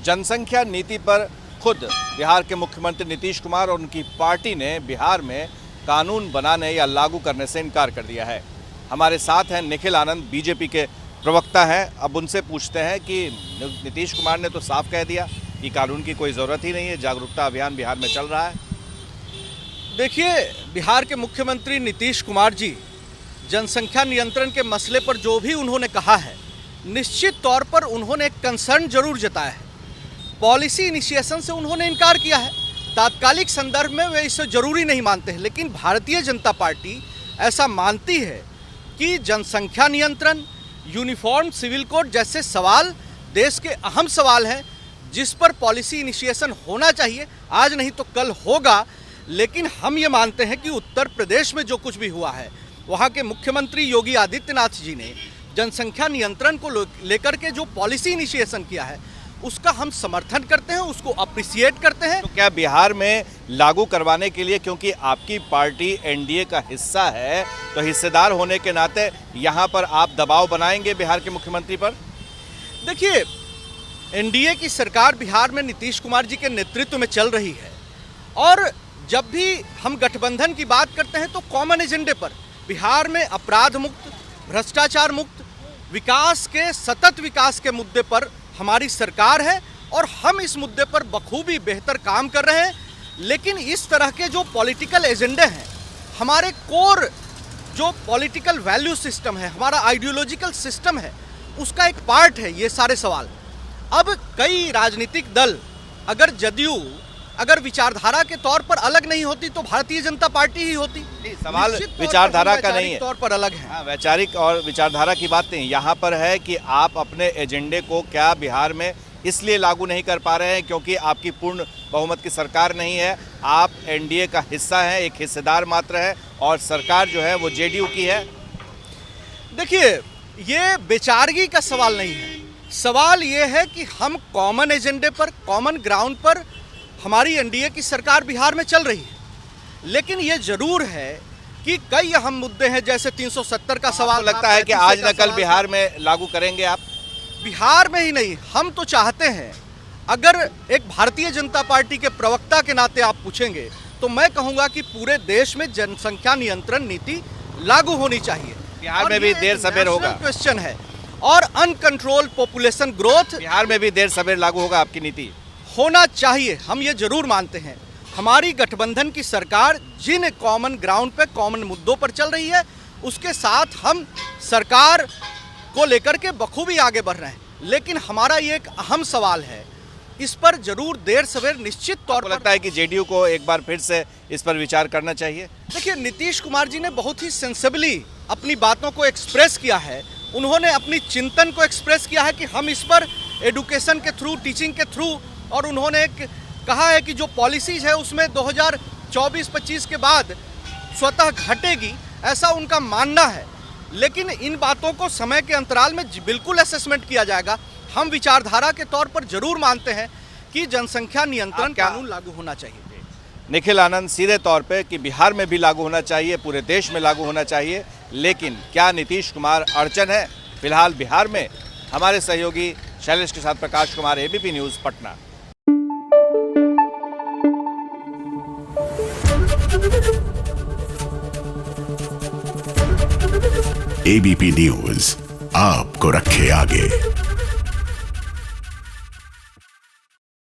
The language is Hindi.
जनसंख्या नीति पर खुद बिहार के मुख्यमंत्री नीतीश कुमार और उनकी पार्टी ने बिहार में कानून बनाने या लागू करने से इनकार कर दिया है। हमारे साथ हैं निखिल आनंद, बीजेपी के प्रवक्ता हैं। अब उनसे पूछते हैं कि नीतीश कुमार ने तो साफ कह दिया कि कानून की कोई ज़रूरत ही नहीं है, जागरूकता अभियान बिहार में चल रहा है। देखिए, बिहार के मुख्यमंत्री नीतीश कुमार जी जनसंख्या नियंत्रण के मसले पर जो भी उन्होंने कहा है, निश्चित तौर पर उन्होंने एक कंसर्न जरूर जताया है। पॉलिसी इनिशिएशन से उन्होंने इनकार किया है। तात्कालिक संदर्भ में वे इसे जरूरी नहीं मानते हैं, लेकिन भारतीय जनता पार्टी ऐसा मानती है कि जनसंख्या नियंत्रण, यूनिफॉर्म सिविल कोड जैसे सवाल देश के अहम सवाल हैं, जिस पर पॉलिसी इनिशिएशन होना चाहिए। आज नहीं तो कल होगा। लेकिन हम ये मानते हैं कि उत्तर प्रदेश में जो कुछ भी हुआ है, वहाँ के मुख्यमंत्री योगी आदित्यनाथ जी ने जनसंख्या नियंत्रण को लेकर के जो पॉलिसी इनिशिएशन किया है, उसका हम समर्थन करते हैं, उसको अप्रिशिएट करते हैं। तो क्या बिहार में लागू करवाने के लिए, क्योंकि आपकी पार्टी एनडीए का हिस्सा है, तो हिस्सेदार होने के नाते यहाँ पर आप दबाव बनाएंगे बिहार के मुख्यमंत्री पर? देखिए, एनडीए की सरकार बिहार में नीतीश कुमार जी के नेतृत्व में चल रही है, और जब भी हम गठबंधन की बात करते हैं तो कॉमन एजेंडे पर बिहार में अपराध मुक्त, भ्रष्टाचार मुक्त, विकास के सतत विकास के मुद्दे पर हमारी सरकार है, और हम इस मुद्दे पर बखूबी बेहतर काम कर रहे हैं। लेकिन इस तरह के जो पॉलिटिकल एजेंडे हैं, हमारे कोर जो पॉलिटिकल वैल्यू सिस्टम है, हमारा आइडियोलॉजिकल सिस्टम है, उसका एक पार्ट है ये सारे सवाल। अब कई राजनीतिक दल, अगर जदयू अगर विचारधारा के तौर पर अलग नहीं होती तो भारतीय जनता पार्टी ही होती। सवाल विचारधारा का नहीं है, तौर पर अलग है। हाँ, वैचारिक और विचारधारा की बात नहीं, यहाँ पर है कि आप अपने एजेंडे को क्या बिहार में इसलिए लागू नहीं कर पा रहे हैं क्योंकि आपकी पूर्ण बहुमत की सरकार नहीं है, आप एनडीए का हिस्सा हैं, एक हिस्सेदार मात्र है, और सरकार जो है वो जेडीयू की है। देखिए, ये बेचारगी का सवाल नहीं है। सवाल ये है कि हम कॉमन एजेंडे पर, कॉमन ग्राउंड पर हमारी एनडीए की सरकार बिहार में चल रही है। लेकिन ये जरूर है कि कई अहम मुद्दे हैं, जैसे 370 का सवाल। लगता है कि आज न कल बिहार में लागू करेंगे आप? बिहार में ही नहीं, हम तो चाहते हैं, अगर एक भारतीय जनता पार्टी के प्रवक्ता के नाते आप पूछेंगे तो मैं कहूंगा कि पूरे देश में जनसंख्या नियंत्रण नीति लागू होनी चाहिए। बिहार में भी देर सवेर होगा, क्वेश्चन है। और अनकंट्रोल पॉपुलेशन ग्रोथ, बिहार में भी देर सवेर लागू होगा आपकी नीति? होना चाहिए, हम ये जरूर मानते हैं। हमारी गठबंधन की सरकार जिन कॉमन ग्राउंड पे, कॉमन मुद्दों पर चल रही है, उसके साथ हम सरकार को लेकर के बखूबी आगे बढ़ रहे हैं। लेकिन हमारा ये एक अहम सवाल है, इस पर जरूर देर सवेर निश्चित तौर पर लगता है कि जेडीयू को एक बार फिर से इस पर विचार करना चाहिए। देखिए, नीतीश कुमार जी ने बहुत ही सेंसिबली अपनी बातों को एक्सप्रेस किया है। उन्होंने अपनी चिंतन को एक्सप्रेस किया है कि हम इस पर एडुकेशन के थ्रू, टीचिंग के थ्रू, और उन्होंने कहा है कि जो पॉलिसीज है उसमें 2024-25 के बाद स्वतः घटेगी, ऐसा उनका मानना है। लेकिन इन बातों को समय के अंतराल में बिल्कुल असेसमेंट किया जाएगा। हम विचारधारा के तौर पर जरूर मानते हैं कि जनसंख्या नियंत्रण कानून लागू होना चाहिए। निखिल आनंद, सीधे तौर पे कि बिहार में भी लागू होना चाहिए, पूरे देश में लागू होना चाहिए, लेकिन क्या नीतीश कुमार अड़चन है फिलहाल बिहार में? हमारे सहयोगी शैलेश के साथ Prakash Kumar, ABP News, Patna. ABP News आपको रखे आगे।